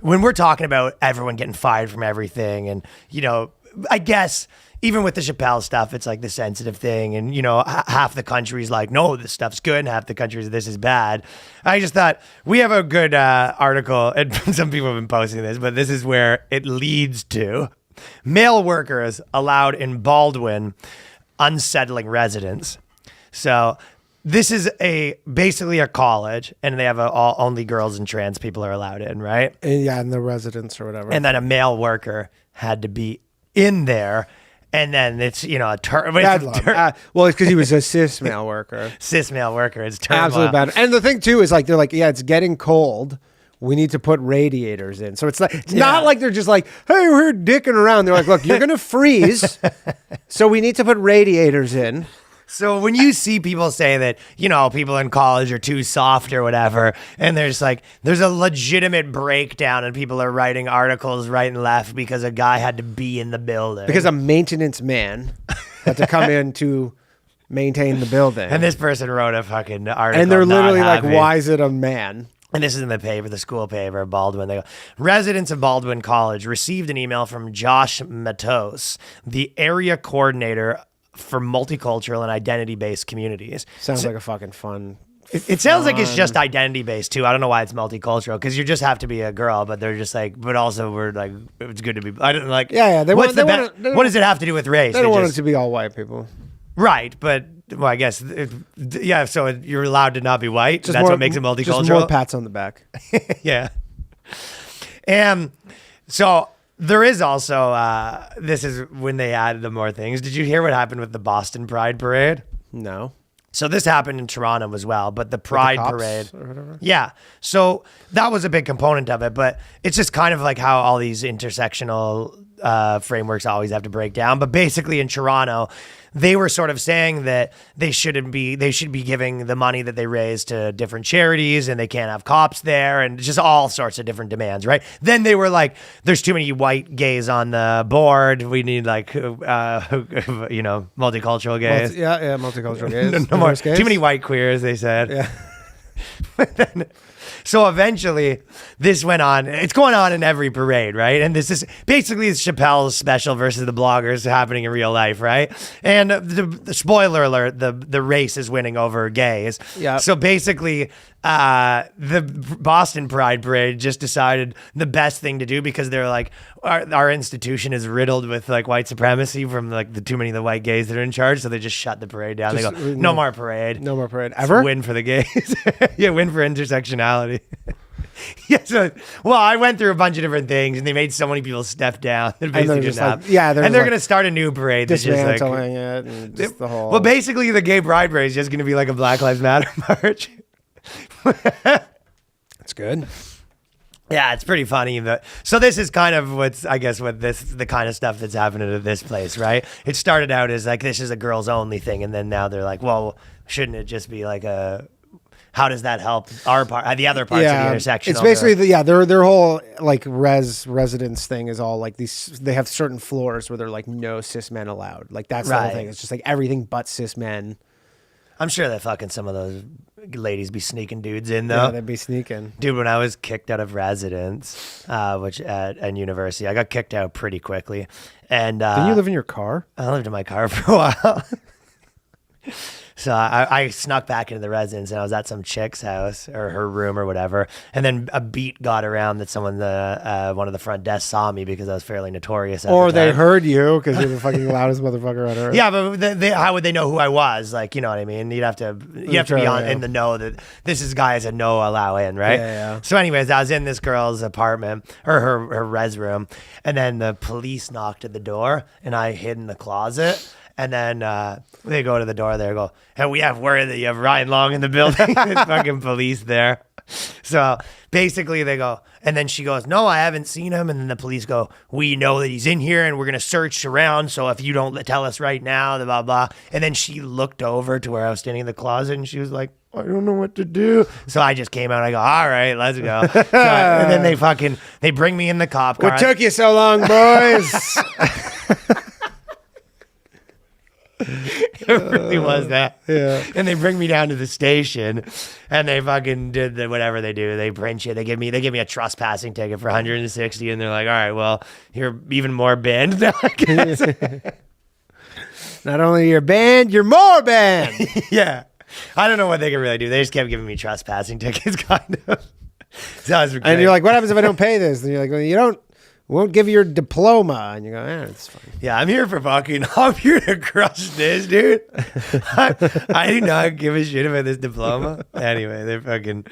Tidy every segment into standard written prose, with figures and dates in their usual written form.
when we're talking about everyone getting fired from everything, and, you know, I guess even with the Chappelle stuff, it's like the sensitive thing. And, you know, half the country's like, no, this stuff's good. And half the country's, this is bad. I just thought we have a good article, and some people have been posting this, but this is where it leads to. Male workers allowed in Baldwin, unsettling residents. So this is basically a college, and they have only girls and trans people are allowed in, right? And the residents or whatever. And then a male worker had to be in there. And then it's, you know, well, it's because he was a cis male worker. Cis male worker. It's turmoil. Absolutely bad. And the thing too is like, they're like, yeah, it's getting cold. We need to put radiators in. So it's like, it's not like they're just like, hey, we're dicking around. They're like, look, you're going to freeze. So we need to put radiators in. So when you see people say that, you know, people in college are too soft or whatever, and there's a legitimate breakdown and people are writing articles right and left because a guy had to be in the building. Because a maintenance man had to come in to maintain the building. And this person wrote a fucking article. And they're literally like, why is it a man? And this is in the paper, the school paper, Baldwin. They go, residents of Baldwin College received an email from Josh Matos, the area coordinator for multicultural and identity-based communities. Sounds like a fucking fun. It sounds like it's just identity-based too. I don't know why it's multicultural, because you just have to be a girl, but they're just like, but also we're like, it's good to be. I don't like. Yeah. What does it have to do with race? They don't want it to be all white people. Right, but well, I guess yeah. So you're allowed to not be white. That's what makes it multicultural. Just more pats on the back. Yeah. And so. There is also, this is when they added the more things. Did you hear what happened with the Boston Pride Parade? No. So this happened in Toronto as well, but the Pride Parade. Yeah. So that was a big component of it, but it's just kind of like how all these intersectional frameworks always have to break down. But basically in Toronto, they were sort of saying that they should be giving the money that they raise to different charities, and they can't have cops there, and just all sorts of different demands, right? Then they were like, there's too many white gays on the board. We need like, you know, multicultural gays. Multicultural gays. No more, too many white queers, they said. Yeah. So eventually this went on. It's going on in every parade, right? And this is basically Chappelle's special versus the bloggers happening in real life, right? And the spoiler alert, the race is winning over gays. Yeah. So basically the Boston Pride Parade just decided the best thing to do, because they're like, our institution is riddled with like white supremacy from like the too many of the white gays that are in charge. So they just shut the parade down. They go, no more parade. No more parade. Ever? Win for the gays. Yeah, win for intersectionality. Yeah, so, well, I went through a bunch of different things, and they made so many people step down. That basically didn't happen. And they're going to start a new parade. Dismantling it. And just the whole... Well, basically, the gay pride parade is just going to be like a Black Lives Matter march. That's good. Yeah, it's pretty funny. So this is kind of the kind of stuff that's happening at this place, right? It started out as like, this is a girls only thing. And then now they're like, well, shouldn't it just be like how does that help our part, the other parts of the intersection? It's basically their whole like residence thing is all like these. They have certain floors where they're like no cis men allowed. Like that's the whole thing. It's just like everything but cis men. I'm sure that fucking some of those ladies be sneaking dudes in though. Yeah, they'd be sneaking. Dude, when I was kicked out of residence, which at university, I got kicked out pretty quickly. And didn't you live in your car? I lived in my car for a while. So I snuck back into the residence, and I was at some chick's house or her room or whatever. And then a beat got around that someone, one of the front desk saw me because I was fairly notorious. Or they heard you because you're the fucking loudest motherfucker on earth. Yeah, but how would they know who I was? Like, you know what I mean? You'd have to be in the know that this is guys that no allow in, right? Yeah. So anyways, I was in this girl's apartment or her res room, and then the police knocked at the door, and I hid in the closet. And then they go to the door there, go, hey, we have word that you have Ryan Long in the building. There's fucking police there. So basically they go, and then she goes, no, I haven't seen him. And then the police go, we know that he's in here and we're going to search around. So if you don't tell us right now, blah, blah. And then she looked over to where I was standing in the closet, and she was like, I don't know what to do. So I just came out and I go, all right, let's go. And then they bring me in the cop car. What took you so long, boys? It really was that. Yeah. And they bring me down to the station, and they fucking did whatever they do. They print you. They give me a trespassing ticket for 160, and they're like, all right, well, you're even more banned now, I guess. Not only you're banned, you're more banned. Yeah. I don't know what they can really do. They just kept giving me trespassing tickets, kind of. Sounds great. And you're like, what happens if I don't pay this? And you're like, well, won't give you your diploma. And you go, it's fine. Yeah, I'm here to crush this, dude. I do not give a shit about this diploma. Anyway, they fucking...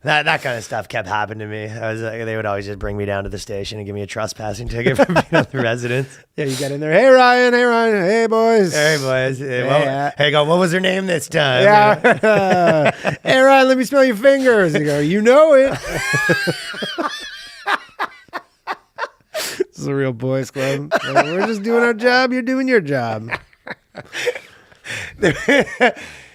That kind of stuff kept happening to me. They would always just bring me down to the station and give me a trespassing ticket for being on the residence. Yeah, you get in there. Hey, Ryan. Hey, boys. Hey, boys. Hey, what was her name this time? Yeah. Hey, Ryan, let me smell your fingers. You go, you know it. This is a real boys club. Like, we're just doing our job. You're doing your job.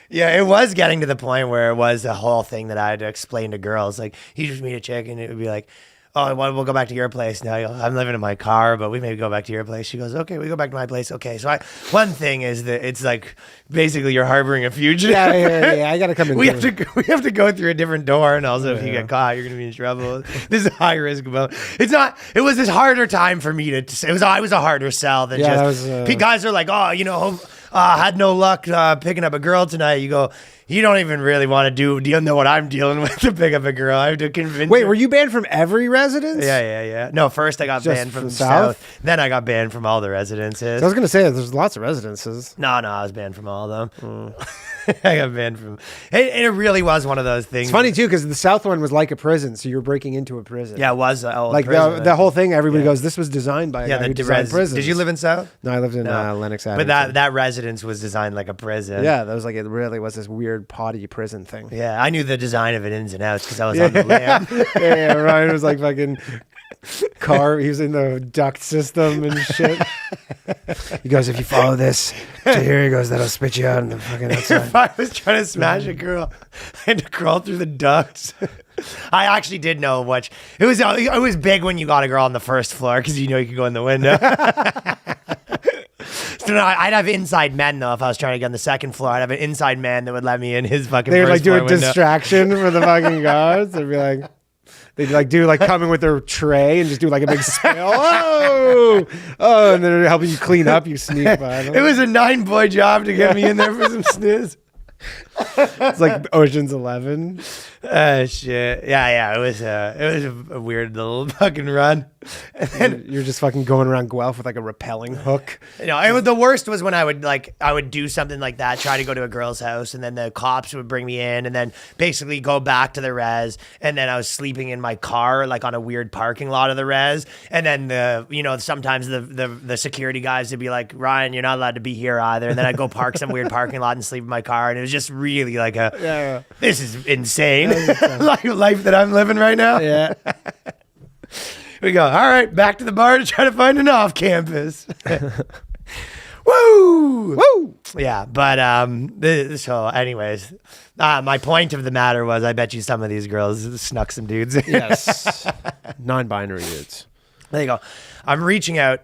Yeah, it was getting to the point where it was a whole thing that I had to explain to girls. Like, you just meet a chick, and it would be like, oh, we'll go back to your place now. I'm living in my car, but we maybe go back to your place. She goes, okay, we go back to my place. Okay, so one thing is that it's like basically you're harboring a fugitive. Yeah. I got to come in. We have to go through a different door, and also if you get caught, you're gonna be in trouble. This is a high risk about. It's not. It was this harder time for me to. It was a harder sell than just. Guys are like, oh, had no luck picking up a girl tonight. You go, you don't even really want to know what I'm dealing with to pick up a girl. I have to convince. Wait, were you banned from every residence? Yeah. No, first I got banned from South. Then I got banned from all the residences. So I was going to say, there's lots of residences. No, I was banned from all of them. I got banned from. It really was one of those things. It's funny too because the South one was like a prison, so you were breaking into a prison. Yeah, it was like prison, the whole thing. Everybody goes, "This was designed by a guy who designed prisons." Did you live in South? No, I lived in Lenox Avenue. But that residence was designed like a prison. Yeah, that was like it really was this weird potty prison thing. Yeah, I knew the design of it ins and outs because I was on the land. Yeah, Ryan was like fucking he was in the duct system and shit. He goes, if you follow this to here, he goes, that'll spit you out in the fucking outside. If I was trying to smash a girl, I had to crawl through the ducts. I actually did know what it was big when you got a girl on the first floor because you could go in the window. So no, I'd have inside men though. If I was trying to get on the second floor, I'd have an inside man that would let me in his fucking. They would like do a window. distraction for the fucking guards. They'd be like. They'd do coming with their tray and just do like a big spill. Oh, and then they're helping you clean up. You sneak by them. It was a 9-boy job to get me in there for some snooze. It's like Ocean's 11. Shit. Yeah. It was a weird little fucking run. And then you're just fucking going around Guelph with like a rappelling hook. The worst was when I would do something like that, try to go to a girl's house, and then the cops would bring me in, and then basically go back to the res, and then I was sleeping in my car like on a weird parking lot of the res, and then sometimes the security guys would be like, Ryan, you're not allowed to be here either, and then I'd go park some weird parking lot and sleep in my car, and it was just really like this is insane. Like life that I'm living right now. Yeah. We go, all right, back to the bar to try to find an off campus. Woo! Yeah, but so anyways, my point of the matter was I bet you some of these girls snuck some dudes in. Yes. Non-binary dudes. There you go. I'm reaching out.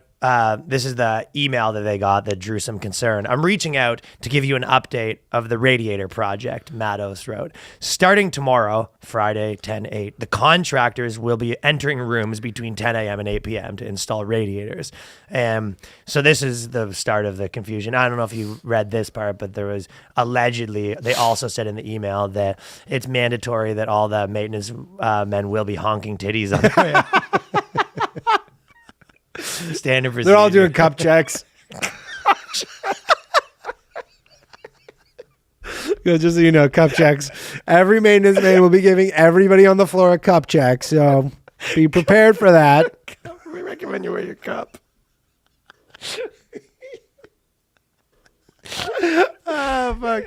This is the email that they got that drew some concern. I'm reaching out to give you an update of the Radiator project Matos wrote. Starting tomorrow, Friday, 10/8, the contractors will be entering rooms between 10 a.m. and 8 p.m. to install radiators. So this is the start of the confusion. I don't know if you read this part, but there was allegedly, they also said in the email that it's mandatory that all the maintenance men will be honking titties on their way. Standard procedure. They're all doing cup checks. Just so you know, cup checks. Every maintenance man will be giving everybody on the floor a cup check. So be prepared for that. We recommend you wear your cup. Oh, fuck.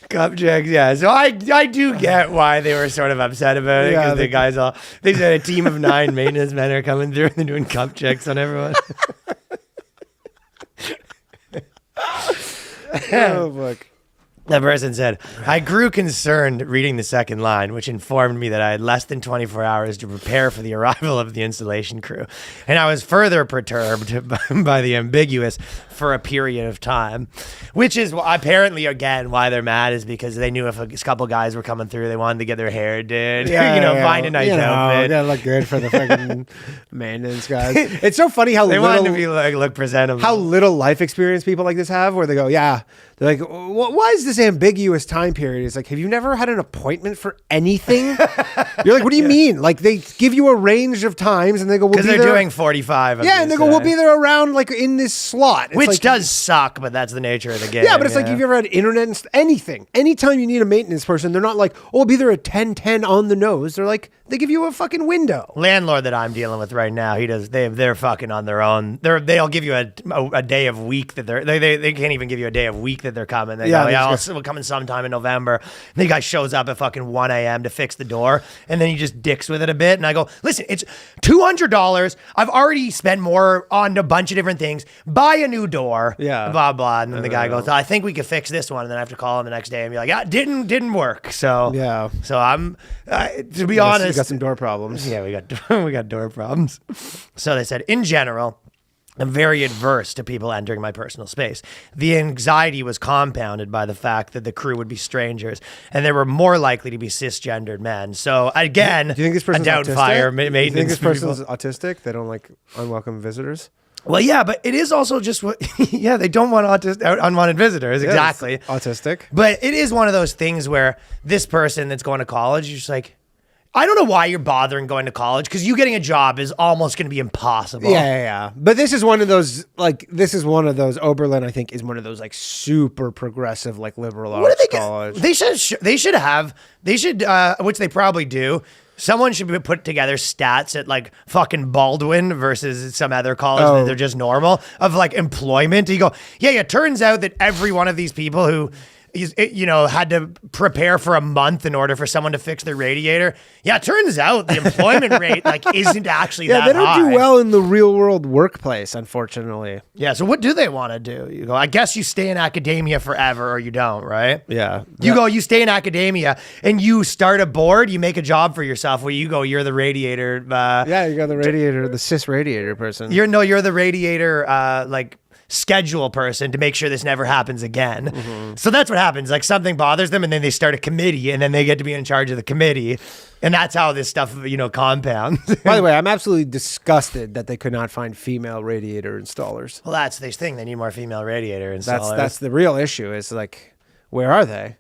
Cup checks, yeah. So I do get why they were sort of upset about it because the guys they said a team of 9 maintenance men are coming through and they're doing cup checks on everyone. Oh, fuck. That person said, I grew concerned reading the second line, which informed me that I had less than 24 hours to prepare for the arrival of the installation crew. And I was further perturbed by the ambiguous for a period of time, which is apparently, again, why they're mad is because they knew if a couple guys were coming through, they wanted to get their hair did, find a nice outfit. Gotta look good for the fucking maintenance guys. It's so funny how they wanted to be look presentable. How little life experience people like this have, where they go, yeah. They're like, why is this ambiguous time period? It's like, have you never had an appointment for anything? You're like, what do you mean? Like, they give you a range of times and they go, we'll be there. Because they're doing 45. Yeah, and they go, we'll be there around, like, in this slot. It's which like, does suck, but that's the nature of the game. Yeah, but it's like, if you ever had internet and anything. Anytime you need a maintenance person, they're not like, oh, we'll be there at 10:10 on the nose. They're like, they give you a fucking window. Landlord that I'm dealing with right now, they're fucking on their own. They'll give you a day of week that they can't even give you a day of week that they're coming. They go, we'll come in sometime in November. And the guy shows up at fucking 1 a.m. to fix the door, and then he just dicks with it a bit. And I go, listen, it's $200. I've already spent more on a bunch of different things. Buy a new door. Yeah. Blah blah. And then the guy goes, I think we could fix this one. And then I have to call him the next day and be like, yeah, didn't work. So yeah. So I'm to be honest, you got some door problems. Yeah, we got door problems. So they said, in general, I'm very adverse to people entering my personal space. The anxiety was compounded by the fact that the crew would be strangers, and they were more likely to be cisgendered men. So again, do you think this person's a downfire autistic? maintenance. Do you think this person's people. Autistic? They don't like unwelcome visitors? Well, yeah, but it is also just what. Yeah, they don't want unwanted visitors. Yeah, exactly. Autistic. But it is one of those things where this person that's going to college, you're just like, I don't know why you're bothering going to college, because you getting a job is almost going to be impossible. Yeah. But this is one of those, Oberlin, I think, is one of those, like, super progressive, like, liberal arts college. They should have, which they probably do. Someone should put together stats at like fucking Baldwin versus some other college that they're just normal of like employment. You go, yeah, it turns out that every one of these people who had to prepare for a month in order for someone to fix their radiator. Yeah, it turns out the employment rate like isn't actually that high. Yeah, they don't do well in the real world workplace, unfortunately. Yeah, so what do they want to do? You go, I guess you stay in academia forever or you don't, right? Yeah. You stay in academia and you start a board, you make a job for yourself where you go, you're the radiator. You got the radiator, the cis radiator person. You're the radiator, schedule person to make sure this never happens again. Mm-hmm. So that's what happens. Like something bothers them and then they start a committee and then they get to be in charge of the committee. And that's how this stuff, compounds. By the way, I'm absolutely disgusted that they could not find female radiator installers. Well, that's the thing. They need more female radiator installers. That's the real issue is like, where are they?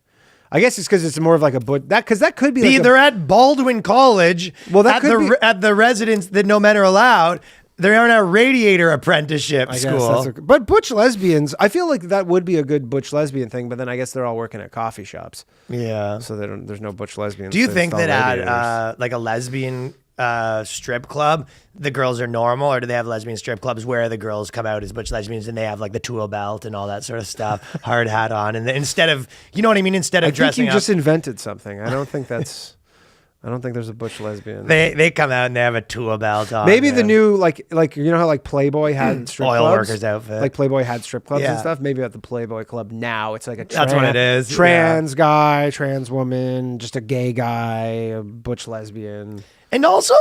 I guess it's because it's more of like because that could be they're at Baldwin College. Well, that at the residence that no men are allowed. They're on a radiator apprenticeship school. But butch lesbians, I feel like that would be a good butch lesbian thing, but then I guess they're all working at coffee shops. Yeah. So there's no butch lesbians. Do you think that at like a lesbian strip club, the girls are normal, or do they have lesbian strip clubs where the girls come out as butch lesbians and they have like the tool belt and all that sort of stuff, hard hat on, and instead of, you know what I mean? Instead of dressing up. I think you just invented something. I don't think there's a butch lesbian. They come out and they have a tool belt on. Maybe the new like how like Playboy had strip oil clubs? workers outfit. Like Playboy had strip clubs and stuff. Maybe at the Playboy club now it's like that's what it is. Trans guy, trans woman, just a gay guy, a butch lesbian, and also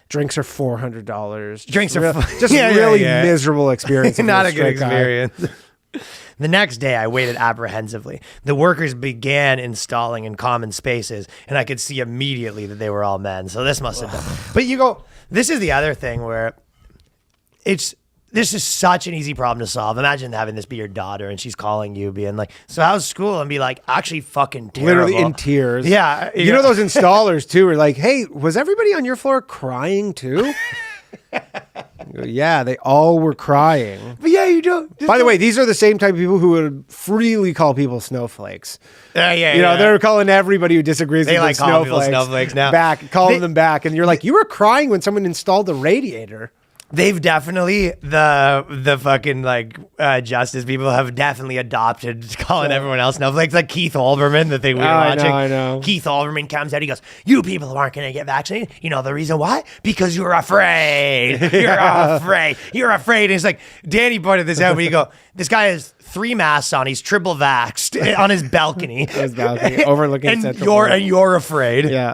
drinks are $400. Drinks are just really miserable experience. Not a good experience. The next day, I waited apprehensively. The workers began installing in common spaces, and I could see immediately that they were all men. So this must have been. But this is the other thing where this is such an easy problem to solve. Imagine having this be your daughter, and she's calling you, being like, "So how's school?" And be like, "Actually, fucking terrible." Literally in tears. Yeah. You know those installers too are like, "Hey, was everybody on your floor crying too?" Yeah, they all were crying. But yeah, you don't. By the way, these are the same type of people who would freely call people snowflakes. Yeah. They're calling everybody who disagrees with like calling people snowflakes now. Calling them back, and you're like, you were crying when someone installed the radiator. They've definitely the fucking justice people have definitely adopted calling everyone else snowflakes, like Keith Olbermann that we were watching. I know. Keith Olbermann comes out, he goes, "You people aren't going to get vaccinated. You know the reason why? Because you're afraid. You're afraid. You're afraid." And it's like Danny pointed this out, but you go, this guy is 3 masks on. He's triple vaxxed on his balcony. His balcony, overlooking and Central you're Park. and you're afraid. Yeah.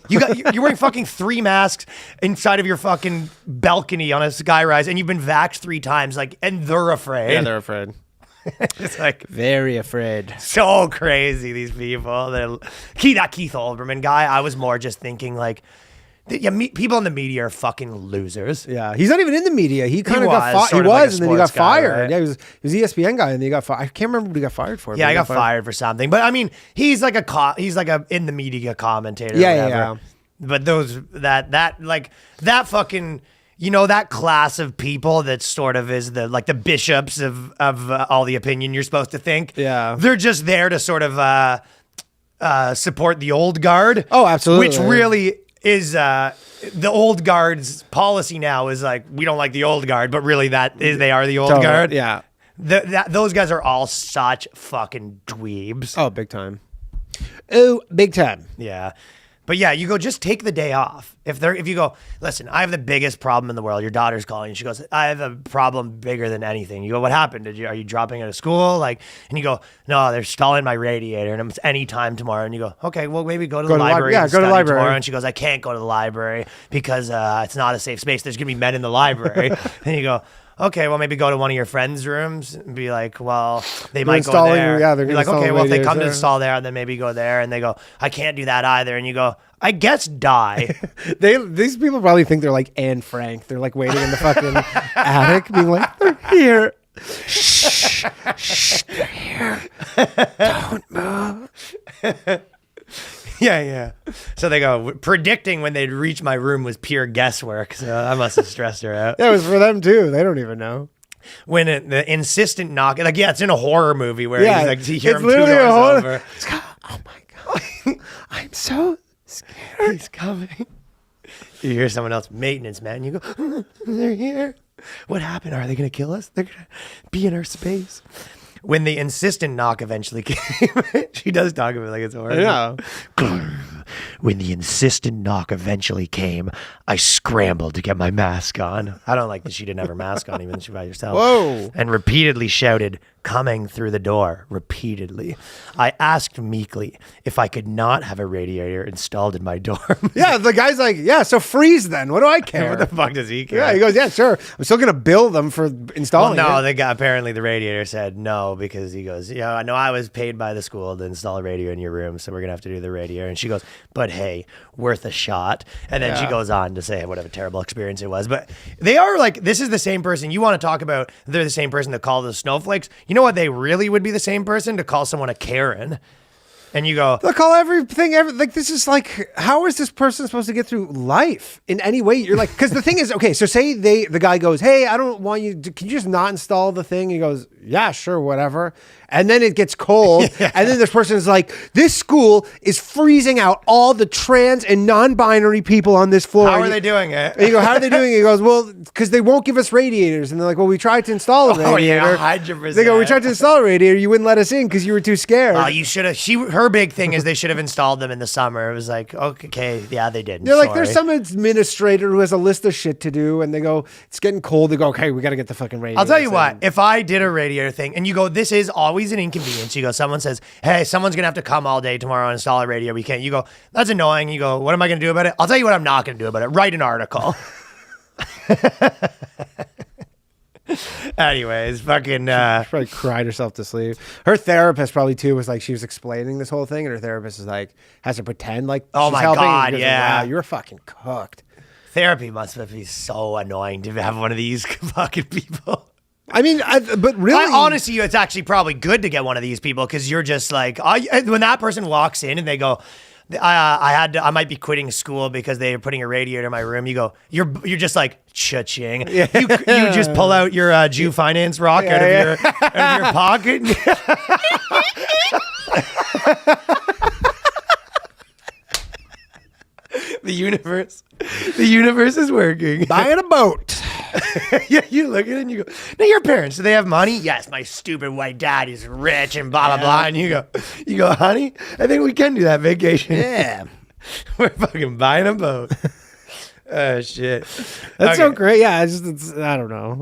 You're wearing fucking 3 masks inside of your fucking balcony on a skyrise, and you've been vaxxed 3 times. Like, and they're afraid. Yeah, they're afraid. It's like Very afraid. so crazy. These people. That Keith Olbermann guy. I was more just thinking like. Yeah, people in the media are fucking losers. Yeah, he's not even in the media. He kind of got was fired. He sort of like a was, and then he got sports guy, fired. right? Yeah, he was ESPN guy, and then he got fired. I can't remember what he got fired for. Yeah, but I he got fired for something. But I mean, he's like a in the media commentator. Yeah, or yeah, whatever. yeah. But that fucking, that class of people that sort of is the bishops of all the opinion you're supposed to think. Yeah. They're just there to sort of support the old guard. Oh, absolutely. Which really is the old guard's policy now is like, we don't like the old guard, but really they are the old Totally, guard. yeah. Those guys are all such fucking dweebs. Oh, big time. Oh, big time. Yeah. But yeah, you go, just take the day off. If you go, listen, I have the biggest problem in the world. Your daughter's calling. She goes, I have a problem bigger than anything. You go, what happened? Are you dropping out of school? And you go, no, they're stalling my radiator and it's any time tomorrow. And you go, okay, well, maybe go to the library. Yeah, go to the library tomorrow. And she goes, I can't go to the library because it's not a safe space. There's going to be men in the library. And you go, okay, well, maybe go to one of your friends' rooms and be like, well, they might go there. Yeah, they're You're going like, to okay, well, if they come to there. install there, then maybe go there. And they go, I can't do that either. And you go, I guess die. These people probably think they're like Anne Frank. They're like waiting in the fucking attic, being like, they're here. Shh, shh, they're here. Don't move. Yeah. So they go, predicting when they'd reach my room was pure guesswork. So I must have stressed her out. Yeah, it was for them too. They don't even know. When the insistent knock, it's in a horror movie where Yeah, he's like, you hear it's him 2 literally a doors horror- over. Oh my God. I'm so scared. He's coming. You hear someone else, maintenance man. You go, they're here. What happened? Are they going to kill us? They're going to be in our space. When the insistent knock eventually came, she does talk about it like it's horrible. Yeah. When the insistent knock eventually came, I scrambled to get my mask on. I don't like that she didn't have her mask on, even though she by herself. Whoa. And repeatedly shouted, coming through the door, repeatedly. I asked meekly if I could not have a radiator installed in my dorm. Yeah, the guy's like, yeah, so freeze then. What do I care? What the fuck does he care? Yeah, he goes, yeah, sure. I'm still going to bill them for Well, installing no, it. apparently the radiator said no because he goes, yeah, I know I was paid by the school to install a radio in your room, so we're going to have to do the radiator. And she goes, but hey, worth a shot. And then she Yeah. goes on to say what a terrible experience it was. But they are like, this is the same person. You want to talk about, they're the same person that called the snowflakes. You know what? They really would be the same person to call someone a Karen. And you go, They'll call everything, like, this is like, how is this person supposed to get through life in any way? You're like, because the thing is, okay, so say the guy goes, hey, I don't want you to, can you just not install the thing? He goes, yeah, sure, whatever. And then it gets cold. Yeah. And then this person is like, this school is freezing out all the trans and non-binary people on this floor. how are they doing it? And you go, how are they doing it? He goes, well, because they won't give us radiators. And they're like, well, we tried to install a radiator. Oh, yeah, 100%. They go, we tried to install a radiator. You wouldn't let us in because you were too scared. You should have. Her big thing is they should have installed them in the summer. It was like, okay, yeah, they didn't. They're like, there's Sorry. some administrator who has a list of shit to do, and they go, it's getting cold. They go, okay, we got to get the fucking radiator. I'll tell you what, if I did a radiator thing and you go, this is always an inconvenience. You go, someone says, hey, someone's going to have to come all day tomorrow and install a radio. We can't. You go, that's annoying. You go, what am I going to do about it? I'll tell you what I'm not going to do about it. Write an article. Anyways, fucking. She probably cried herself to sleep. Her therapist probably too was like, she was explaining this whole thing, and her therapist is like, has to pretend like, Oh she's my helping. God, He goes, yeah. wow, you're fucking cooked. Therapy must be so annoying to have one of these fucking people. I mean, but really, Honestly, it's actually probably good to get one of these people because you're just like, when that person walks in and they go, I might be quitting school because they're putting a radiator in my room. You go, you're just like cha-ching. Yeah. You just pull out your Jew finance rock out of your pocket. The universe is working. buying a boat. Yeah, you look at it and you go, now your parents, do they have money? Yes, my stupid white dad is rich and blah, blah, blah. And you go, honey, I think we can do that vacation. Yeah. We're fucking buying a boat. Oh, shit. That's Okay. so great. Yeah, I don't know.